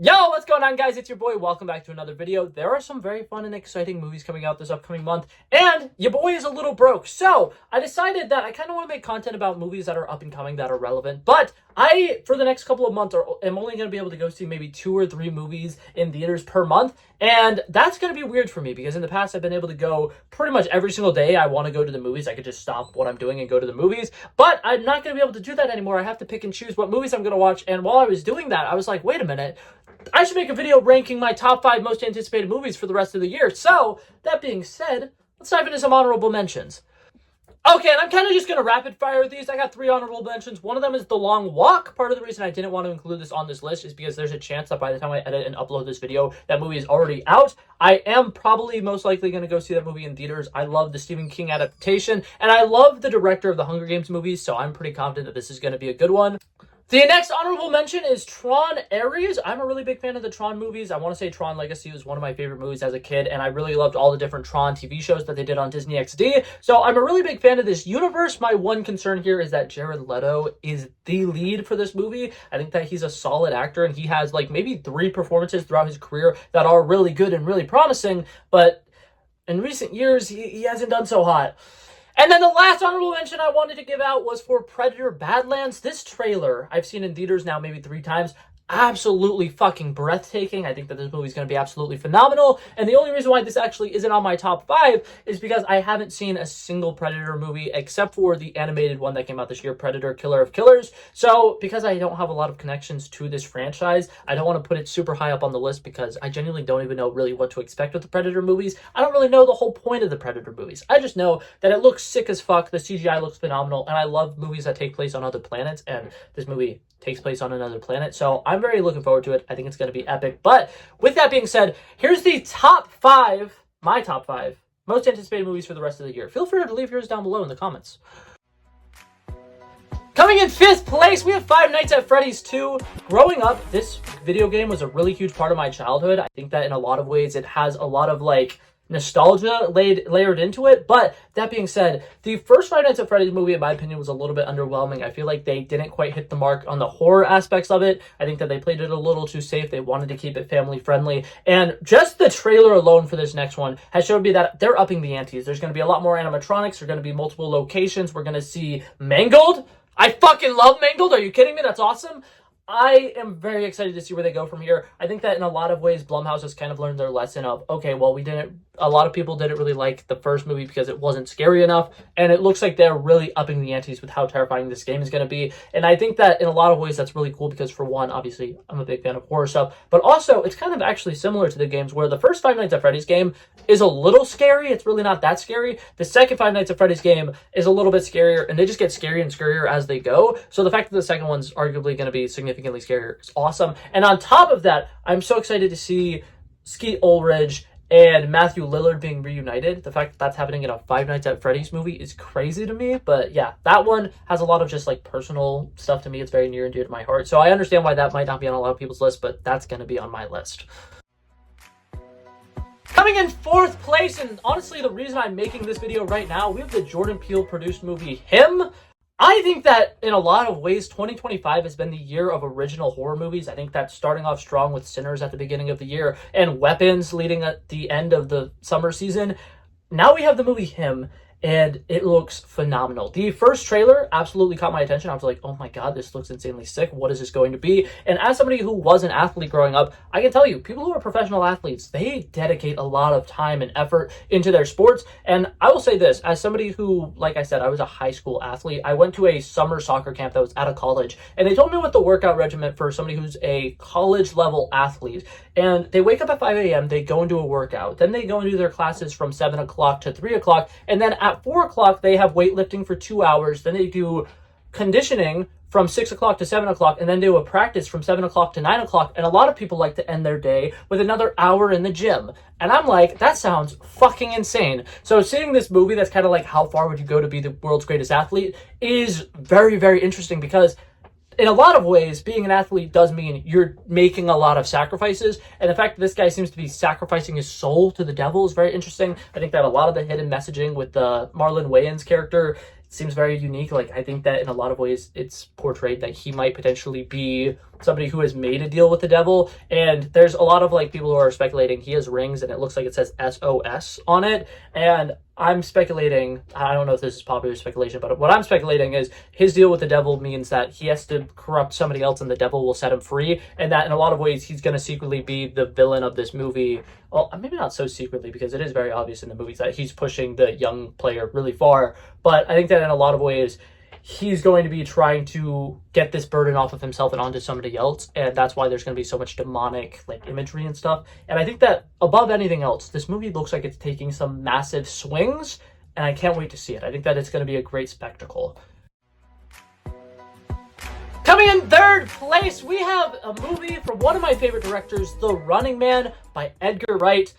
Yo, what's going on, guys? It's your boy. Welcome back to another video. There are some very fun and exciting movies coming out this upcoming month, and your boy is a little broke. So I decided that I kind of want to make content about movies that are up and coming, that are relevant. But for the next couple of months, am only going to be able to go see maybe 2 or 3 movies in theaters per month. And that's going to be weird for me because in the past, I've been able to go pretty much every single day I want to go to the movies. I could just stop what I'm doing and go to the movies. But I'm not going to be able to do that anymore. I have to pick and choose what movies I'm going to watch. And while I was doing that, I was like, wait a minute. I should make a video ranking my top 5 most anticipated movies for the rest of the year. So, that being said, let's dive into some honorable mentions. Okay, and I'm kind of just going to rapid fire these. I got 3 honorable mentions. One of them is The Long Walk. Part of the reason I didn't want to include this on this list is because there's a chance that by the time I edit and upload this video, that movie is already out. I am probably most likely going to go see that movie in theaters. I love the Stephen King adaptation, and I love the director of the Hunger Games movies, so I'm pretty confident that this is going to be a good one. The next honorable mention is Tron Ares. I'm a really big fan of the Tron movies. I want to say Tron Legacy was one of my favorite movies as a kid, and I really loved all the different Tron TV shows that they did on Disney XD. So I'm a really big fan of this universe. My one concern here is that Jared Leto is the lead for this movie. I think that he's a solid actor, and he has like maybe 3 performances throughout his career that are really good and really promising, but in recent years, he hasn't done so hot. And then the last honorable mention I wanted to give out was for Predator Badlands. This trailer I've seen in theaters now maybe 3 times. Absolutely fucking breathtaking. I think that this movie is going to be absolutely phenomenal. And the only reason why this actually isn't on my top 5 is because I haven't seen a single Predator movie except for the animated one that came out this year, Predator Killer of Killers. So because I don't have a lot of connections to this franchise, I don't want to put it super high up on the list because I genuinely don't even know really what to expect with the Predator movies. I don't really know the whole point of the Predator movies. I just know that it looks sick as fuck. The CGI looks phenomenal. And I love movies that take place on other planets. And this movie takes place on another planet. So I'm very looking forward to it. I think it's going to be epic. But with that being said, here's the top 5, my top 5 most anticipated movies for the rest of the year. Feel free to leave yours down below in the comments. Coming in 5th place, we have Five Nights at Freddy's 2. Growing up, this video game was a really huge part of my childhood. I think that in a lot of ways it has a lot of like nostalgia layered into it. But that being said, the first Five Nights at Freddy's movie, in my opinion, was a little bit underwhelming. I feel like they didn't quite hit the mark on the horror aspects of it. I think that they played it a little too safe. They wanted to keep it family friendly. And just the trailer alone for this next one has showed me that they're upping the antes. There's going to be a lot more animatronics. There's going to be multiple locations. We're going to see Mangled. I fucking love Mangled. Are you kidding me? That's awesome. I am very excited to see where they go from here. I think that in a lot of ways, Blumhouse has kind of learned their lesson of, okay, well, a lot of people didn't really like the first movie because it wasn't scary enough. And it looks like they're really upping the antes with how terrifying this game is going to be. And I think that in a lot of ways, that's really cool because for one, obviously, I'm a big fan of horror stuff. But also, it's kind of actually similar to the games where the first Five Nights at Freddy's game is a little scary. It's really not that scary. The second Five Nights at Freddy's game is a little bit scarier, and they just get scarier and scarier as they go. So the fact that the second one's arguably going to be significantly scarier is awesome. And on top of that, I'm so excited to see Skeet Ulrich and Matthew Lillard being reunited. The fact that that's happening in a Five Nights at Freddy's movie is crazy to me. But yeah, that one has a lot of just like personal stuff to me. It's very near and dear to my heart. So I understand why that might not be on a lot of people's list, but that's going to be on my list. Coming in 4th place, and honestly the reason I'm making this video right now, we have the Jordan Peele produced movie Him. I think that in a lot of ways, 2025 has been the year of original horror movies. I think that starting off strong with Sinners at the beginning of the year and Weapons leading at the end of the summer season. Now we have the movie Him, and it looks phenomenal. The first trailer absolutely caught my attention. I was like, oh my god, this looks insanely sick. What is this going to be? And as somebody who was an athlete growing up, I can tell you, people who are professional athletes, they dedicate a lot of time and effort into their sports. And I will say this, as somebody who, like I said, I was a high school athlete, I went to a summer soccer camp that was at a college, and they told me what the workout regimen for somebody who's a college level athlete. And they wake up at 5 a.m., they go and do a workout. Then they go and do their classes from 7 o'clock to 3 o'clock. And then at 4 o'clock, they have weightlifting for 2 hours. Then they do conditioning from 6 o'clock to 7 o'clock. And then they do a practice from 7 o'clock to 9 o'clock. And a lot of people like to end their day with another hour in the gym. And I'm like, that sounds fucking insane. So seeing this movie that's kind of like how far would you go to be the world's greatest athlete is very, very interesting because in a lot of ways, being an athlete does mean you're making a lot of sacrifices. And the fact that this guy seems to be sacrificing his soul to the devil is very interesting. I think that a lot of the hidden messaging with the Marlon Wayans character seems very unique. Like, I think that in a lot of ways, it's portrayed that he might potentially be somebody who has made a deal with the devil. And there's a lot of like people who are speculating he has rings and it looks like it says SOS on it. And I'm speculating, I don't know if this is popular speculation, but what I'm speculating is his deal with the devil means that he has to corrupt somebody else and the devil will set him free. And that in a lot of ways, he's going to secretly be the villain of this movie. Well, maybe not so secretly, because it is very obvious in the movies that he's pushing the young player really far. But I think that in a lot of ways, he's going to be trying to get this burden off of himself and onto somebody else, and that's why there's going to be so much demonic like imagery and stuff. And I think that above anything else, this movie looks like it's taking some massive swings, and I can't wait to see it. I think that it's going to be a great spectacle. Coming in third place, we have a movie from one of my favorite directors, The Running Man by Edgar Wright.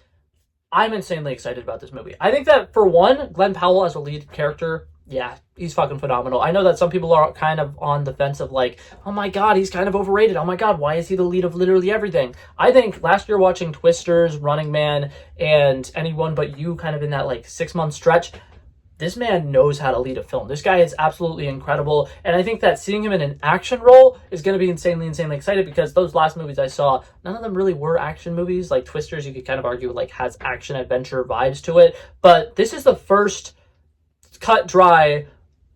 I'm insanely excited about this movie. I think that, for one, Glenn Powell as a lead character, yeah, he's fucking phenomenal. I know that some people are kind of on the fence of like, oh my god, he's kind of overrated. Oh my god, why is he the lead of literally everything? I think last year watching Twisters, Running Man, and Anyone But You kind of in that like 6-month stretch, this man knows how to lead a film. This guy is absolutely incredible. And I think that seeing him in an action role is going to be insanely excited, because those last movies I saw, none of them really were action movies. Like Twisters, you could kind of argue like has action adventure vibes to it. But this is the first cut dry,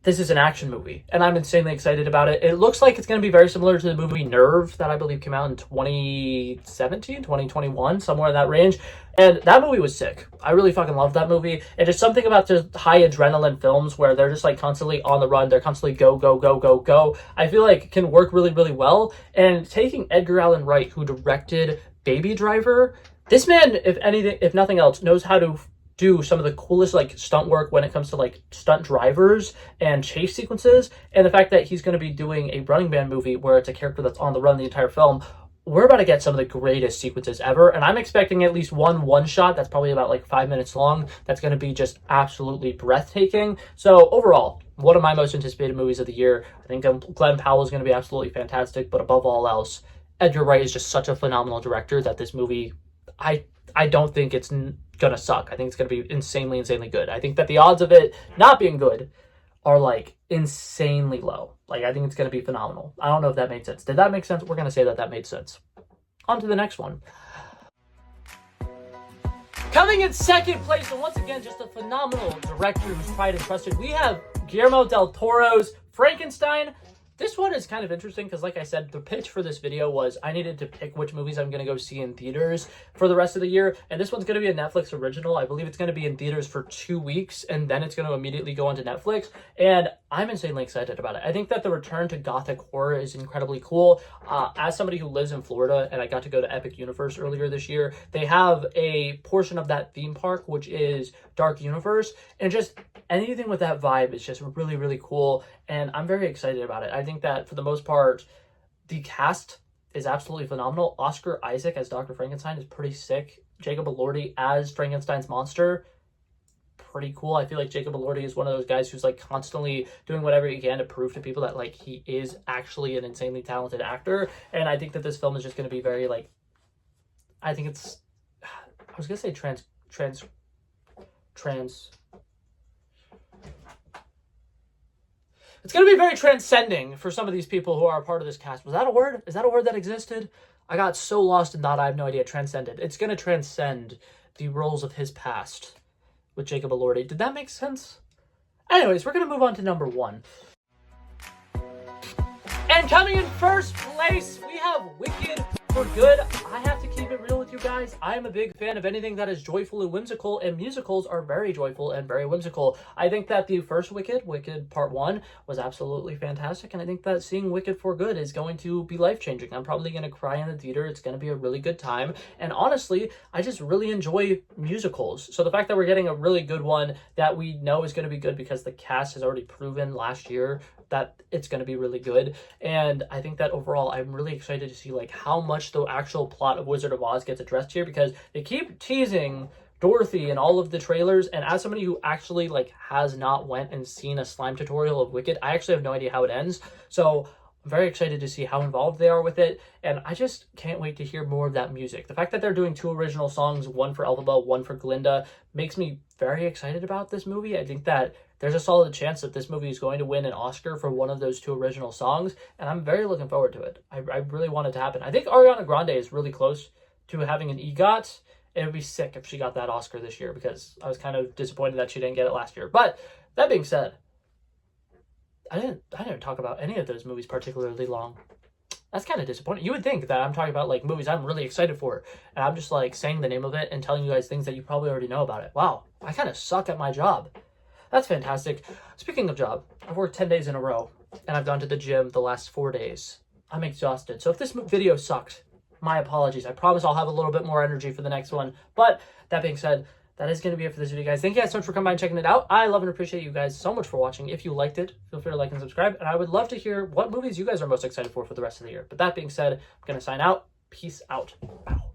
this is an action movie, and I'm insanely excited about it. It looks like it's going to be very similar to the movie Nerve that I believe came out in 2017, 2021, somewhere in that range. And that movie was sick. I really fucking loved that movie. And just something about the high adrenaline films where they're just like constantly on the run, they're constantly go, I feel like can work really well. And taking Edgar Allan Wright, who directed Baby Driver, this man, if anything, if nothing else, knows how to do some of the coolest like stunt work when it comes to like stunt drivers and chase sequences. And the fact that he's going to be doing a Running Man movie where it's a character that's on the run the entire film, we're about to get some of the greatest sequences ever. And I'm expecting at least one shot that's probably about like 5 minutes long that's going to be just absolutely breathtaking. So overall, one of my most anticipated movies of the year. I think Glenn Powell is going to be absolutely fantastic, but above all else, Edgar Wright is just such a phenomenal director that this movie, I don't think it's gonna suck. I think it's gonna be insanely good. I think that the odds of it not being good are like insanely low. Like, I think it's gonna be phenomenal. I don't know if that made sense. Did that make sense? We're gonna say that made sense. On to the next one. Coming in second place, and once again, just a phenomenal director who's tried and trusted, we have Guillermo del Toro's Frankenstein. This one is kind of interesting because, like I said, the pitch for this video was I needed to pick which movies I'm going to go see in theaters for the rest of the year. And this one's going to be a Netflix original. I believe it's going to be in theaters for 2 weeks, and then it's going to immediately go onto Netflix. And I'm insanely excited about it. I think that the return to gothic horror is incredibly cool. As somebody who lives in Florida, and I got to go to Epic Universe earlier this year, they have a portion of that theme park, which is Dark Universe. And just anything with that vibe is just really cool. And I'm very excited about it. I think that for the most part, the cast is absolutely phenomenal. Oscar Isaac as Dr. Frankenstein is pretty sick. Jacob Elordi as Frankenstein's monster, pretty cool. I feel like Jacob Elordi is one of those guys who's like constantly doing whatever he can to prove to people that like he is actually an insanely talented actor. And I think that this film is just going to be very like, I think it's, I was going to say it's going to be very transcending for some of these people who are a part of this cast. Was that a word? Is that a word that existed? I got so lost in that, I have no idea. Transcended. It's going to transcend the roles of his past with Jacob Elordi. Did that make sense? Anyways, we're going to move on to number 1. And coming in first place, we have Wicked for Good. I have to keep it real with you guys. I am a big fan of anything that is joyful and whimsical, and musicals are very joyful and very whimsical. I think that the first Wicked Part 1, was absolutely fantastic, and I think that seeing Wicked for Good is going to be life-changing. I'm probably going to cry in the theater. It's going to be a really good time, and honestly, I just really enjoy musicals. So the fact that we're getting a really good one that we know is going to be good because the cast has already proven last year that it's going to be really good. And I think that overall, I'm really excited to see like how much the actual plot of Wizard of Oz gets addressed here, because they keep teasing Dorothy in all of the trailers. And as somebody who actually like has not went and seen a slime tutorial of Wicked, I actually have no idea how it ends. So I'm very excited to see how involved they are with it, and I just can't wait to hear more of that music. The fact that they're doing 2 original songs, one for Elphaba, one for Glinda, makes me very excited about this movie. I think that there's a solid chance that this movie is going to win an Oscar for one of those 2 original songs, and I'm very looking forward to it. I really want it to happen. I think Ariana Grande is really close to having an EGOT. It would be sick if she got that Oscar this year, because I was kind of disappointed that she didn't get it last year. But that being said, I didn't talk about any of those movies particularly long. That's kind of disappointing. You would think that I'm talking about like movies I'm really excited for, and I'm just like saying the name of it and telling you guys things that you probably already know about it. Wow, I kind of suck at my job. That's fantastic. Speaking of job, I've worked 10 days in a row, and I've gone to the gym the last 4 days. I'm exhausted. So if this video sucked, my apologies. I promise I'll have a little bit more energy for the next one. But that being said, that is going to be it for this video, guys. Thank you guys so much for coming by and checking it out. I love and appreciate you guys so much for watching. If you liked it, feel free to like and subscribe. And I would love to hear what movies you guys are most excited for the rest of the year. But that being said, I'm going to sign out. Peace out. Wow.